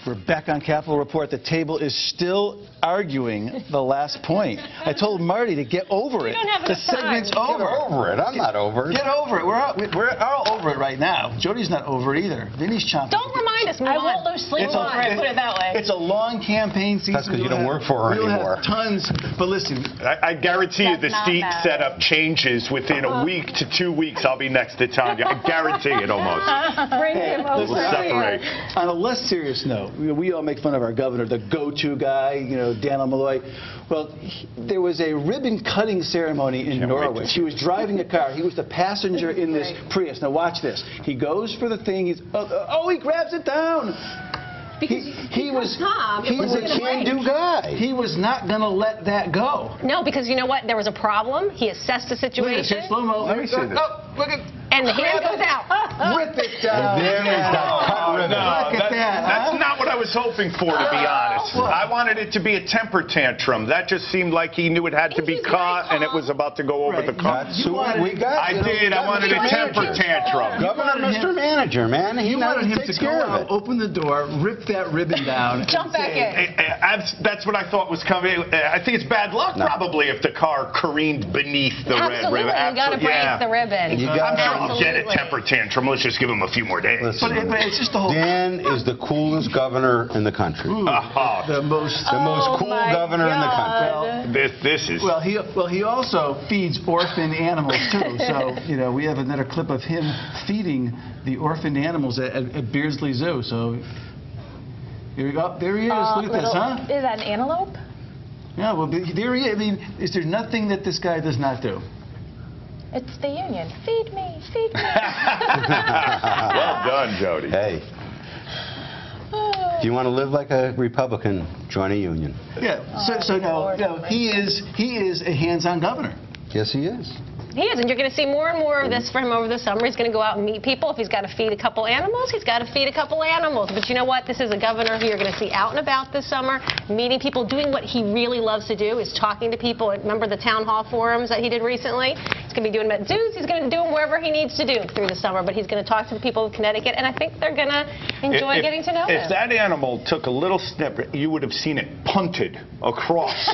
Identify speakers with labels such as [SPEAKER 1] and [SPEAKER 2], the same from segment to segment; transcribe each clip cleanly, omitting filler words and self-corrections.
[SPEAKER 1] We're back on Capitol Report. The table is still arguing the last point. I told Marty to get over it. The segment's over.
[SPEAKER 2] Get over it. I'm not over it.
[SPEAKER 1] Get over it. We're all over it right now. Jody's not over it either. Vinny's chomping.
[SPEAKER 3] Don't remind us. I won't lose sleep over it. Put it that way.
[SPEAKER 1] It's a long campaign season.
[SPEAKER 2] That's because you don't work for her anymore.
[SPEAKER 1] We'll have tons. But listen,
[SPEAKER 4] I guarantee you the seat setup changes within a week to 2 weeks. I'll be next to Tanya. I guarantee it almost.
[SPEAKER 3] Bring him over.
[SPEAKER 4] We'll separate.
[SPEAKER 1] On a less serious note, we all make fun of our governor, the go-to guy, you know, Dan Malloy. Well, there was a ribbon-cutting ceremony in Norwich. He was driving a car. He was the passenger in this Prius. Now watch this. He goes for the thing. He grabs it down. He was a can-do guy. He was not going to let that go.
[SPEAKER 3] No, because you know what? There was a problem. He assessed the situation.
[SPEAKER 1] Look at slow-mo. Let me see this. Look at.
[SPEAKER 3] And the hand goes out.
[SPEAKER 1] Rip it down.
[SPEAKER 2] There is that cut ribbon.
[SPEAKER 1] Look at that.
[SPEAKER 4] That's not what I was hoping for, to be honest. I wanted it to be a temper tantrum. That just seemed like he knew it had to be caught, and it was about to go over the car.
[SPEAKER 2] That's what we got.
[SPEAKER 4] I did. I wanted a temper tantrum.
[SPEAKER 2] Governor, Mr. Manager, man. He
[SPEAKER 1] wanted him to
[SPEAKER 2] takes
[SPEAKER 1] go
[SPEAKER 2] care of
[SPEAKER 1] out,
[SPEAKER 2] it.
[SPEAKER 1] open the door, rip that ribbon down.
[SPEAKER 3] Jump back in.
[SPEAKER 4] That's what I thought was coming. I think it's bad luck, probably, if the car careened beneath the red ribbon.
[SPEAKER 3] Absolutely. You got to break the ribbon.
[SPEAKER 4] I'm sure I'll get a temper tantrum. Let's just give him a few more days.
[SPEAKER 2] Listen,
[SPEAKER 1] but it's just the whole.
[SPEAKER 2] Dan is the coolest governor in the country.
[SPEAKER 1] The most
[SPEAKER 2] cool governor in the country.
[SPEAKER 4] This is.
[SPEAKER 1] Well, he also feeds orphan animals too. So you know, we have another clip of him feeding the orphaned animals at Beardsley Zoo. So here we go. There he is. Look at this, huh?
[SPEAKER 5] Is that an antelope?
[SPEAKER 1] Yeah. Well, there he is. I mean, is there nothing that this guy does not do?
[SPEAKER 5] It's the union. Feed me, feed me.
[SPEAKER 4] Well done, Jody.
[SPEAKER 2] Hey. If you want to live like a Republican, join a union.
[SPEAKER 1] Yeah. No, he is a hands-on governor.
[SPEAKER 2] Yes, he is.
[SPEAKER 3] He is, and you're going to see more and more of this from him over the summer. He's going to go out and meet people. If he's got to feed a couple animals, he's got to feed a couple animals. But you know what? This is a governor who you're going to see out and about this summer, meeting people, doing what he really loves to do, is talking to people. Remember the town hall forums that he did recently? He's going to be doing them at zoos. He's going to do them wherever he needs to do through the summer. But he's going to talk to the people of Connecticut, and I think they're going to enjoy getting to know him.
[SPEAKER 4] If that animal took a little snippet, you would have seen it punted across.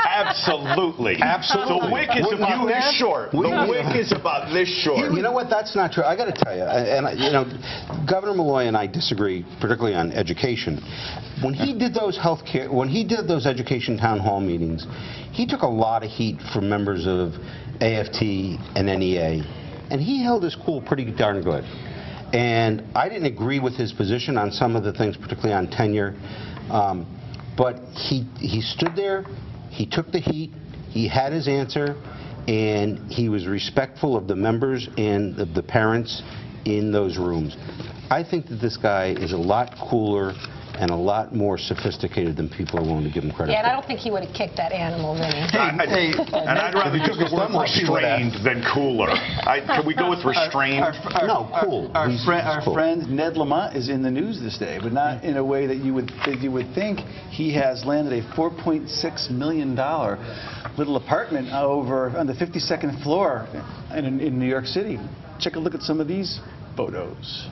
[SPEAKER 4] Absolutely.
[SPEAKER 2] Absolutely.
[SPEAKER 4] The wick is about this short. The wick is about this short.
[SPEAKER 2] You know what? That's not true. I got to tell you, and you know, Governor Malloy and I disagree, particularly on education. When he did those education town hall meetings, he took a lot of heat from members of AFT and NEA, and he held his cool pretty darn good. And I didn't agree with his position on some of the things, particularly on tenure, but he stood there. He took the heat, he had his answer, and he was respectful of the members and of the parents in those rooms. I think that this guy is a lot cooler and a lot more sophisticated than people are willing to give him credit for.
[SPEAKER 3] Yeah, and I don't think he would have kicked that animal, Vinny.
[SPEAKER 4] And I'd rather use the word restrained than cooler. Can we go with restrained?
[SPEAKER 2] No, cool.
[SPEAKER 1] Our friend Ned Lamont is in the news this day, but not in a way that you would think. He has landed a $4.6 million little apartment over on the 52nd floor in New York City. Check a look at some of these photos.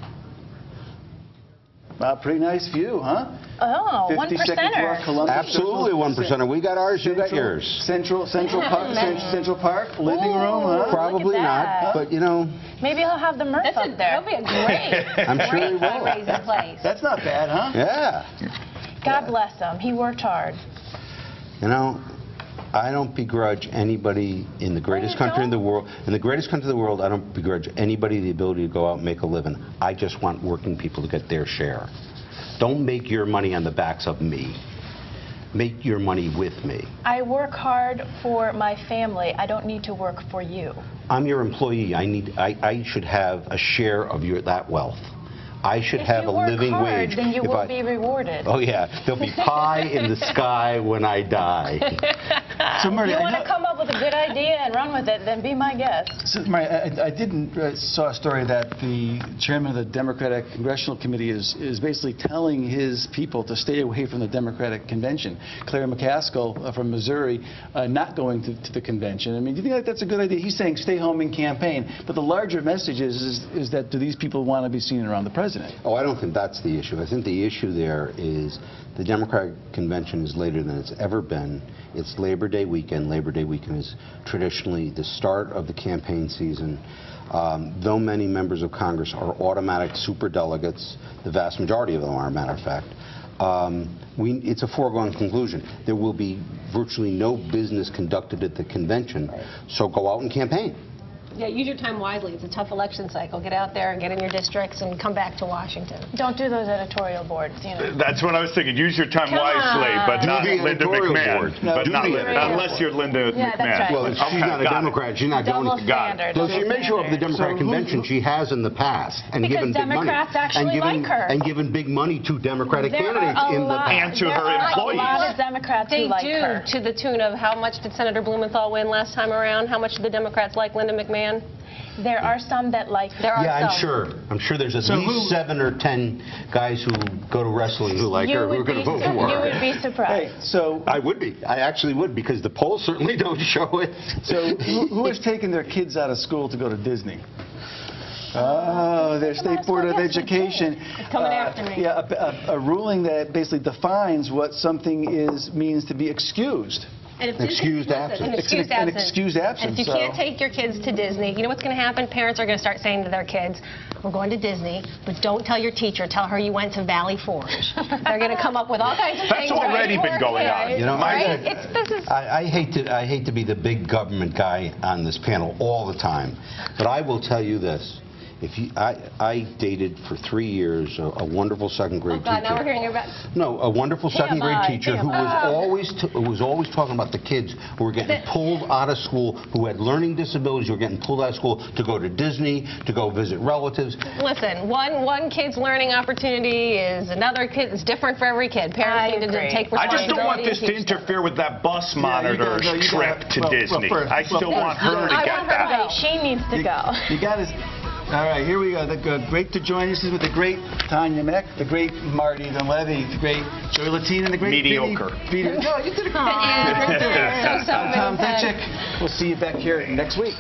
[SPEAKER 1] Wow, pretty nice view, huh?
[SPEAKER 5] Oh, 1%er.
[SPEAKER 2] Absolutely 1%er. We got ours, you got yours.
[SPEAKER 1] Central Park, living room, huh?
[SPEAKER 2] Probably not, but you know.
[SPEAKER 5] Maybe he'll have the Murph up there.
[SPEAKER 3] That'll be a great
[SPEAKER 2] I'm sure he will.
[SPEAKER 3] fundraising place.
[SPEAKER 1] That's not bad, huh?
[SPEAKER 2] Yeah.
[SPEAKER 5] God bless him. He worked hard.
[SPEAKER 2] You know, I don't begrudge anybody in the greatest country in the world. In the greatest country in the world, I don't begrudge anybody the ability to go out and make a living. I just want working people to get their share. Don't make your money on the backs of me. Make your money with me.
[SPEAKER 5] I work hard for my family. I don't need to work for you.
[SPEAKER 2] I'm your employee. I should have a share of that wealth. I should have a living wage.
[SPEAKER 5] Then you will be rewarded.
[SPEAKER 2] Oh yeah, there'll be pie in the sky when I die.
[SPEAKER 1] So Marty,
[SPEAKER 5] you want to come up with with a good idea and run with it, then be my guest.
[SPEAKER 1] So, I didn't saw a story that the chairman of the Democratic Congressional Committee is basically telling his people to stay away from the Democratic convention. Claire McCaskill from Missouri not going to the convention. I mean, do you think that's a good idea? He's saying stay home and campaign, but the larger message is that do these people want to be seen around the president?
[SPEAKER 2] Oh, I don't think that's the issue. I think the issue there is the Democratic convention is later than it's ever been. It's Labor Day weekend. Labor Day weekend is traditionally the start of the campaign season. Though many members of Congress are automatic superdelegates, the vast majority of them are, a matter of fact, it's a foregone conclusion. There will be virtually no business conducted at the convention, so go out and campaign.
[SPEAKER 3] Yeah, use your time wisely. It's a tough election cycle. Get out there and get in your districts and come back to Washington.
[SPEAKER 5] Don't do those editorial boards, you know.
[SPEAKER 4] That's what I was thinking. Use your time wisely, but not Linda McMahon. But not unless you're Linda
[SPEAKER 5] Yeah,
[SPEAKER 4] McMahon.
[SPEAKER 5] that's right.
[SPEAKER 2] Well, if she's not a Democrat, she's not
[SPEAKER 5] Double
[SPEAKER 2] going.
[SPEAKER 5] standard.
[SPEAKER 2] Well, she may show up at the Democratic convention. She has in the past, and
[SPEAKER 5] Because
[SPEAKER 2] given big money,
[SPEAKER 5] Democrats actually like her.
[SPEAKER 2] and given big money to Democratic
[SPEAKER 5] There
[SPEAKER 2] candidates
[SPEAKER 5] are a
[SPEAKER 2] in the
[SPEAKER 5] lot-
[SPEAKER 2] past.
[SPEAKER 4] And to
[SPEAKER 5] there
[SPEAKER 4] her
[SPEAKER 5] are
[SPEAKER 4] employees.
[SPEAKER 5] a lot of Democrats
[SPEAKER 3] They
[SPEAKER 5] who like
[SPEAKER 3] do,
[SPEAKER 5] her.
[SPEAKER 3] to the tune of how much did Senator Blumenthal win last time around? How much did the Democrats like Linda McMahon?
[SPEAKER 5] There are some that like her.
[SPEAKER 3] There are
[SPEAKER 2] Yeah,
[SPEAKER 3] some.
[SPEAKER 2] I'm sure there's at least 7 or 10 guys who go to wrestling who like her who are going to vote for
[SPEAKER 5] You
[SPEAKER 2] her.
[SPEAKER 5] would be surprised.
[SPEAKER 1] Hey, so
[SPEAKER 2] I would be. I actually would, because the polls certainly don't show it.
[SPEAKER 1] So who has taken their kids out of school to go to Disney? Oh, their State Board of Education.
[SPEAKER 3] It's coming after me.
[SPEAKER 1] Yeah, a ruling that basically defines what something means to be excused.
[SPEAKER 3] And it's
[SPEAKER 2] Excused absence.
[SPEAKER 3] An excused absence.
[SPEAKER 1] An excused absence,
[SPEAKER 3] And if you
[SPEAKER 1] so-
[SPEAKER 3] can't take your kids to Disney, you know what's going to happen? Parents are going to start saying to their kids, we're going to Disney, but don't tell your teacher. Tell her you went to Valley Forge. They're going to come up with all kinds of things.
[SPEAKER 4] That's already been going on.
[SPEAKER 2] You know,
[SPEAKER 3] Right?
[SPEAKER 2] I hate to be the big government guy on this panel all the time, but I will tell you this. I dated for 3 years a wonderful second grade
[SPEAKER 3] God,
[SPEAKER 2] teacher.
[SPEAKER 3] now we're hearing about...
[SPEAKER 2] No, a wonderful second grade teacher who was always talking about the kids who were getting pulled out of school, who had learning disabilities, who were getting pulled out of school to go to Disney, to go visit relatives.
[SPEAKER 3] Listen, one kid's learning opportunity is another kid. It's different for every kid. Parents need to take responsibility.
[SPEAKER 4] I just don't want this to
[SPEAKER 3] and teach them.
[SPEAKER 4] interfere with that bus monitor's trip to Disney. I still want her to get that.
[SPEAKER 5] She needs to go.
[SPEAKER 1] You got to... All right, here we go. Great to join us with the great Tanya Meck, the great Marty Dunleavy, the great Joey Latine, and the great...
[SPEAKER 4] Mediocre.
[SPEAKER 1] No, you did a great...
[SPEAKER 3] So
[SPEAKER 1] I'm Tom
[SPEAKER 3] many times.
[SPEAKER 1] Fitchick. We'll see you back here next week.